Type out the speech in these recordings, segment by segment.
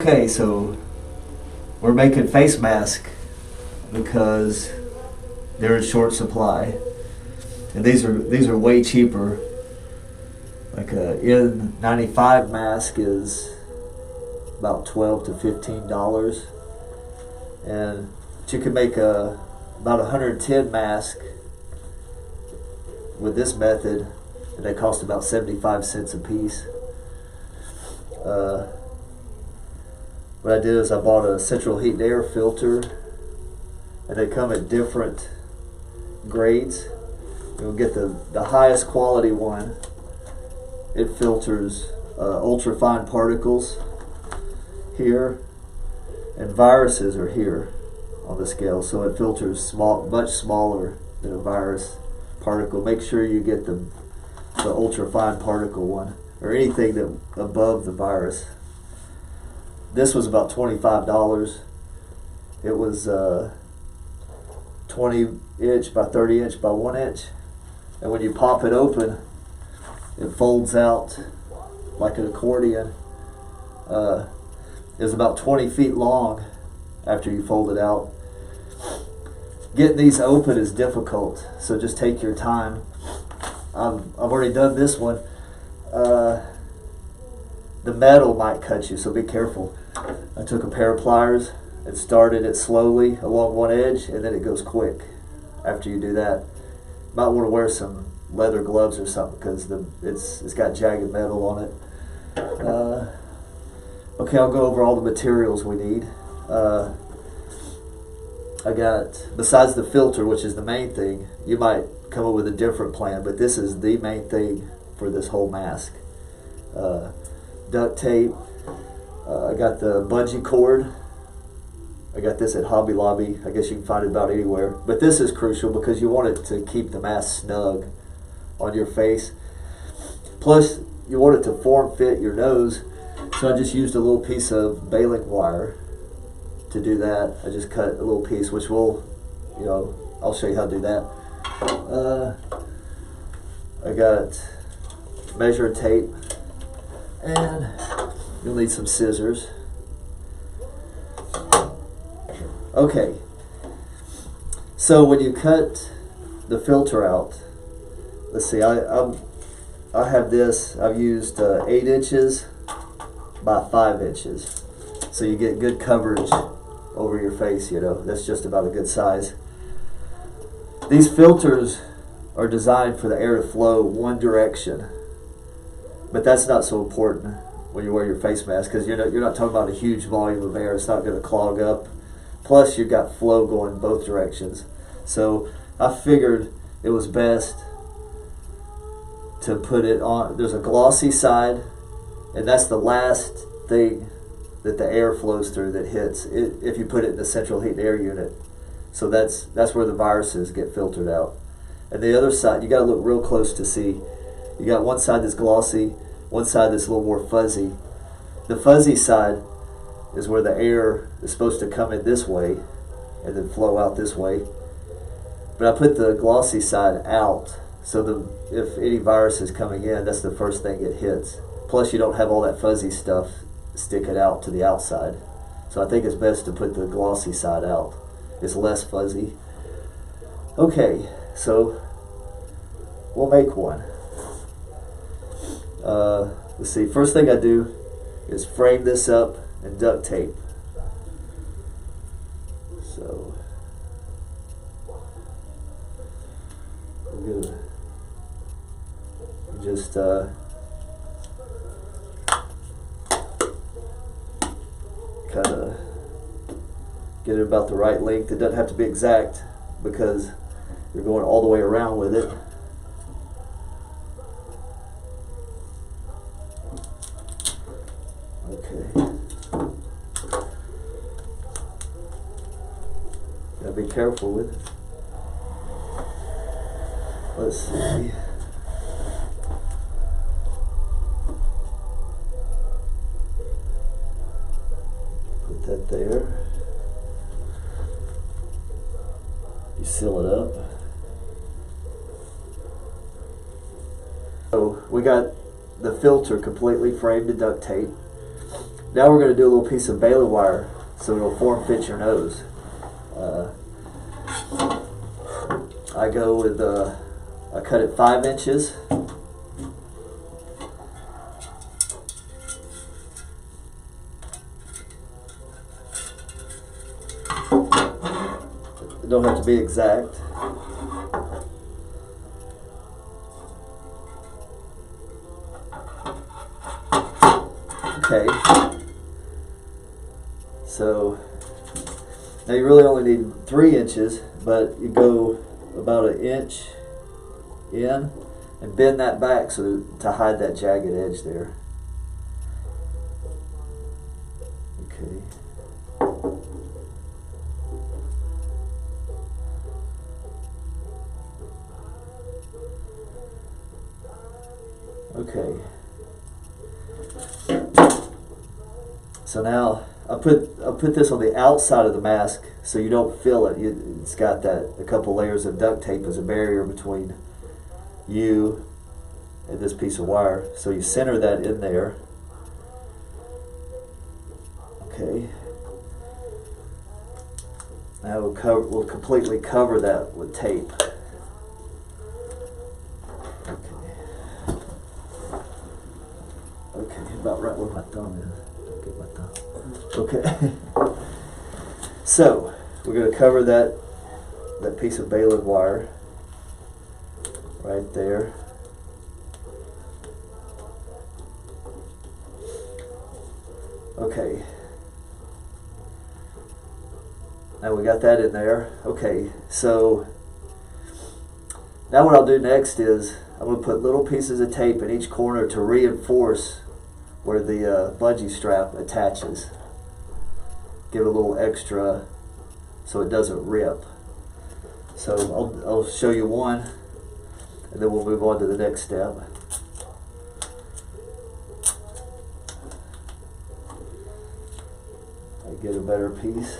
Okay, so we're making face masks because they're in short supply, and these are way cheaper. Like a N95 mask is about $12 to $15, and you can make about 110 mask with this method, and they cost about 75 cents a piece. What I did is I bought a central heat and air filter, and they come at different grades. You'll get the highest quality one. It filters ultra fine particles here, and viruses are here on the scale, so it filters much smaller than a virus particle. Make sure you get the ultra fine particle one, or anything that above the virus. This was about $25. It was 20 inch by 30 inch by 1 inch, and when you pop it open, it folds out like an accordion. It's about 20 feet long after you fold it out. Getting these open is difficult, so just take your time. I've already done this one. The metal might cut you, so be careful. I took a pair of pliers and started it slowly along one edge, and then it goes quick after you do that. You might want to wear some leather gloves or something because it's got jagged metal on it. Okay, I'll go over all the materials we need. I got, besides the filter, which is the main thing, you might come up with a different plan, but this is the main thing for this whole mask. Duct tape. I got the bungee cord. I got this at Hobby Lobby. I guess you can find it about anywhere. But this is crucial because you want it to keep the mask snug on your face. Plus, you want it to form fit your nose. So I just used a little piece of baling wire to do that. I just cut a little piece, which will, I'll show you how to do that. I got measuring tape, and you'll need some scissors. Okay, so when you cut the filter out, let's see, I have this, I've used 8 inches by 5 inches, so you get good coverage over your face. That's just about a good size. These filters are designed for the air to flow one direction, but that's not so important when you wear your face mask because you're not talking about a huge volume of air. It's not going to clog up. Plus, you've got flow going both directions. So I figured it was best to put it on. There's a glossy side, and that's the last thing that the air flows through that hits it if you put it in the central heat and air unit. So that's where the viruses get filtered out. And the other side, you got to look real close to see. You got one side that's glossy, one side that's a little more fuzzy. The fuzzy side is where the air is supposed to come in this way and then flow out this way. But I put the glossy side out, so if any virus is coming in, that's the first thing it hits. Plus, you don't have all that fuzzy stuff sticking out to the outside. So I think it's best to put the glossy side out. It's less fuzzy. Okay, so we'll make one. Let's see, first thing I do is frame this up in duct tape. So I'm gonna just kind of get it about the right length. It doesn't have to be exact because you're going all the way around with it. Okay. Gotta be careful with it. Let's see. Put that there. You seal it up. So we got the filter completely framed in duct tape. Now we're going to do a little piece of baling wire so it'll form fit your nose. I go with, I cut it 5 inches. It don't have to be exact. Okay. So now you really only need 3 inches, but you go about 1 inch in and bend that back so to hide that jagged edge there. Okay. Okay. So now I'll put this on the outside of the mask so you don't feel it. It's got a couple layers of duct tape as a barrier between you and this piece of wire. So you center that in there. Okay. Now we'll completely cover that with tape. Okay, about right where my thumb is. Don't get my thumb. Okay. So we're going to cover that piece of baling wire right there. Okay. Now we got that in there. Okay, so now what I'll do next is I'm going to put little pieces of tape in each corner to reinforce where the bungee strap attaches. Give it a little extra so it doesn't rip. So I'll show you one and then we'll move on to the next step. I get a better piece.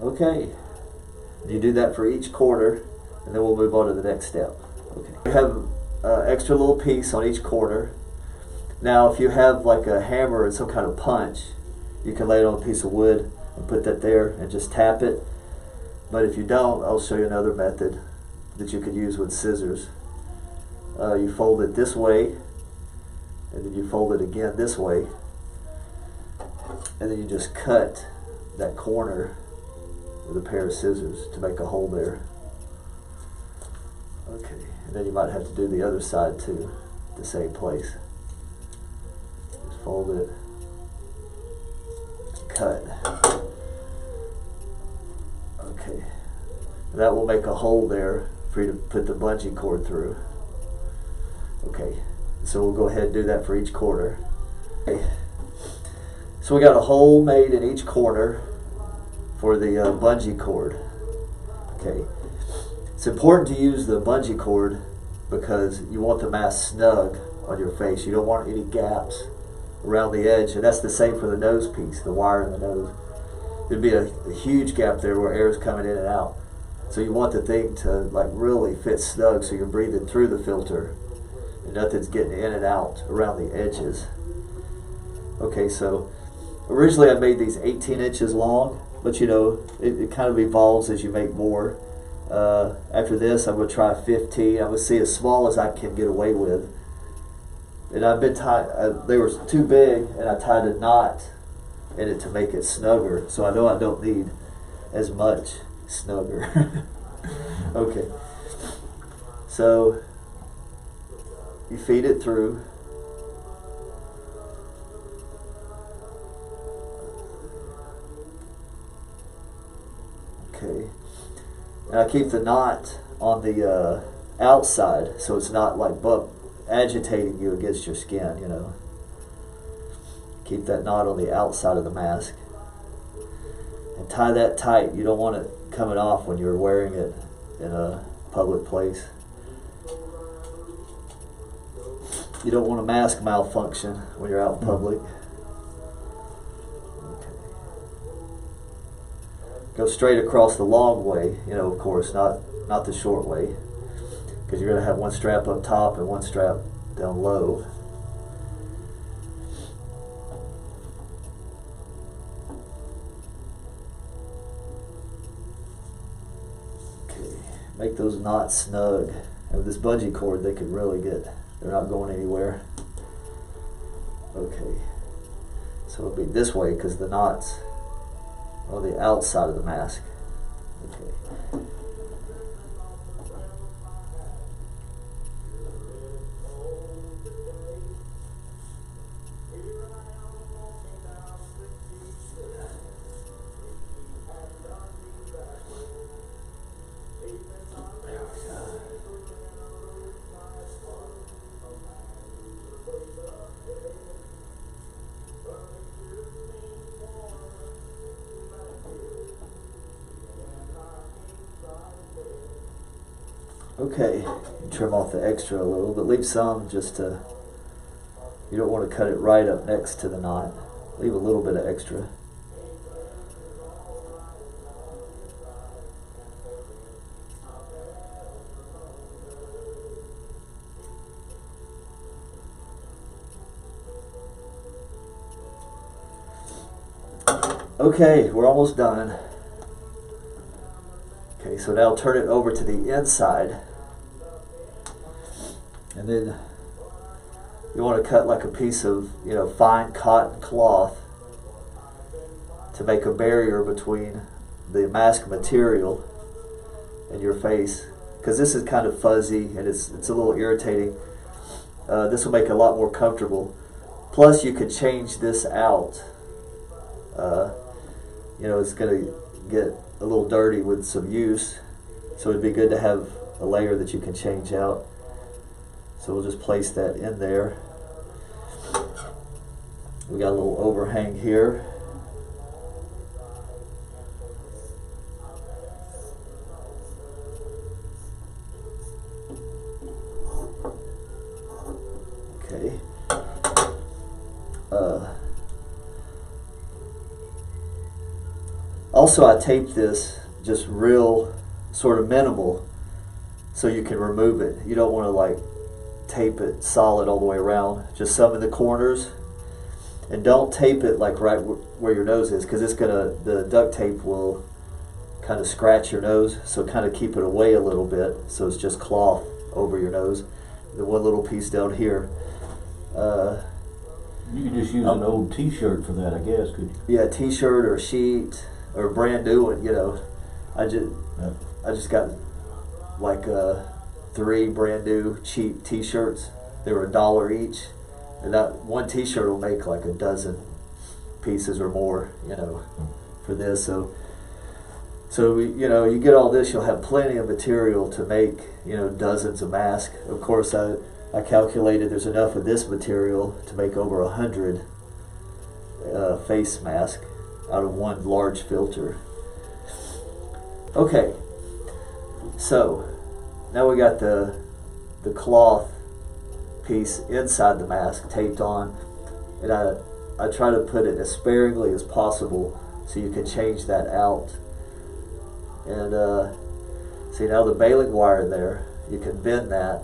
Okay, you do that for each corner, and then we'll move on to the next step. Okay, we have an extra little piece on each corner. Now, if you have like a hammer and some kind of punch, you can lay it on a piece of wood and put that there and just tap it. But if you don't, I'll show you another method that you could use with scissors. You fold it this way, and then you fold it again this way, and then you just cut that corner with a pair of scissors to make a hole there. Okay, and then you might have to do the other side too, the same place. Just fold it, cut. Okay, and that will make a hole there for you to put the bungee cord through. Okay, so we'll go ahead and do that for each corner. Okay. So we got a hole made in each corner for the bungee cord. Okay, it's important to use the bungee cord because you want the mask snug on your face. You don't want any gaps around the edge, and that's the same for the nose piece, the wire in the nose. There'd be a huge gap there where air is coming in and out. So you want the thing to like really fit snug so you're breathing through the filter and nothing's getting in and out around the edges. Okay, so originally I made these 18 inches long, but you know, it kind of evolves as you make more. After this, I'm going to try 15. I'm going to see as small as I can get away with. And I've been they were too big, and I tied a knot in it to make it snugger. So I know I don't need as much snugger. Okay. So you feed it through. Okay, and I keep the knot on the outside so it's not like agitating you against your skin, you know. Keep that knot on the outside of the mask and tie that tight. You don't want it coming off when you're wearing it in a public place. You don't want a mask malfunction when you're out in public. go straight across the long way, you know, of course, not the short way, because you're going to have one strap up top and one strap down low. Okay, make those knots snug. And with this bungee cord, they could really they're not going anywhere. Okay, so it'll be this way because the knots are on the outside of the mask. Okay. Okay, trim off the extra a little, but leave some just to, you don't want to cut it right up next to the knot. Leave a little bit of extra. Okay, we're almost done. Okay, so now turn it over to the inside. And then you want to cut like a piece of, you know, fine cotton cloth to make a barrier between the mask material and your face, because this is kind of fuzzy and it's a little irritating. This will make it a lot more comfortable. Plus, you could change this out. You know, it's going to get a little dirty with some use, so it'd be good to have a layer that you can change out. So we'll just place that in there. We got a little overhang here. Okay. Also, I taped this just real sort of minimal so you can remove it. You don't want to like tape it solid all the way around, just some in the corners. And don't tape it like right where your nose is, because the duct tape will kind of scratch your nose, so kind of keep it away a little bit so it's just cloth over your nose. The one little piece down here. You could just use an old t-shirt for that, I guess, could you? Yeah, t-shirt or sheet or a brand new one, you know. I just got like 3 brand new cheap t-shirts. They were $1 each, and that one t-shirt will make like a dozen pieces or more, you know, for this. So you know, you get all this, you'll have plenty of material to make, you know, dozens of masks. Of course, I calculated there's enough of this material to make over 100 face masks out of one large filter. Okay, so now we got the cloth piece inside the mask taped on, and I try to put it as sparingly as possible so you can change that out. And see, now the baling wire there, you can bend that.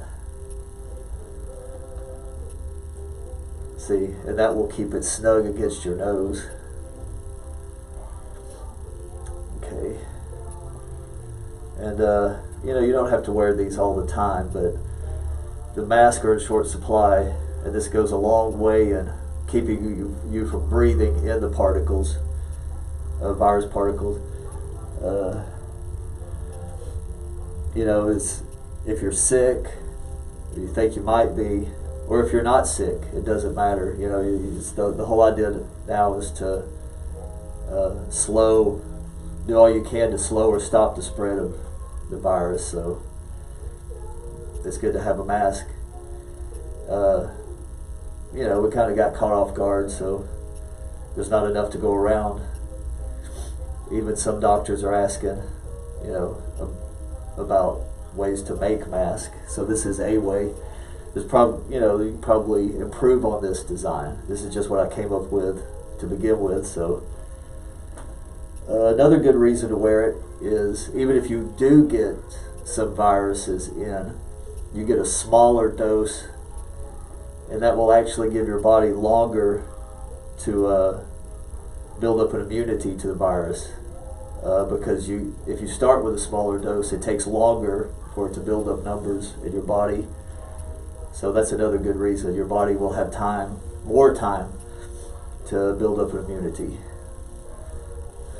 See, and that will keep it snug against your nose. Okay. And you know, you don't have to wear these all the time, but the masks are in short supply, and this goes a long way in keeping you from breathing in the particles, virus particles. You know, if you're sick, or you think you might be, or if you're not sick, it doesn't matter. You know, the whole idea now is to do all you can to slow or stop the spread of the virus. So it's good to have a mask. You know, we kind of got caught off guard, so there's not enough to go around. Even some doctors are asking, you know, about ways to make masks. So this is a way. There's probably, you know, you can probably improve on this design. This is just what I came up with to begin with. So Another good reason to wear it is even if you do get some viruses in, you get a smaller dose, and that will actually give your body longer to build up an immunity to the virus. Because if you start with a smaller dose, it takes longer for it to build up numbers in your body. So that's another good reason. Your body will have more time to build up an immunity.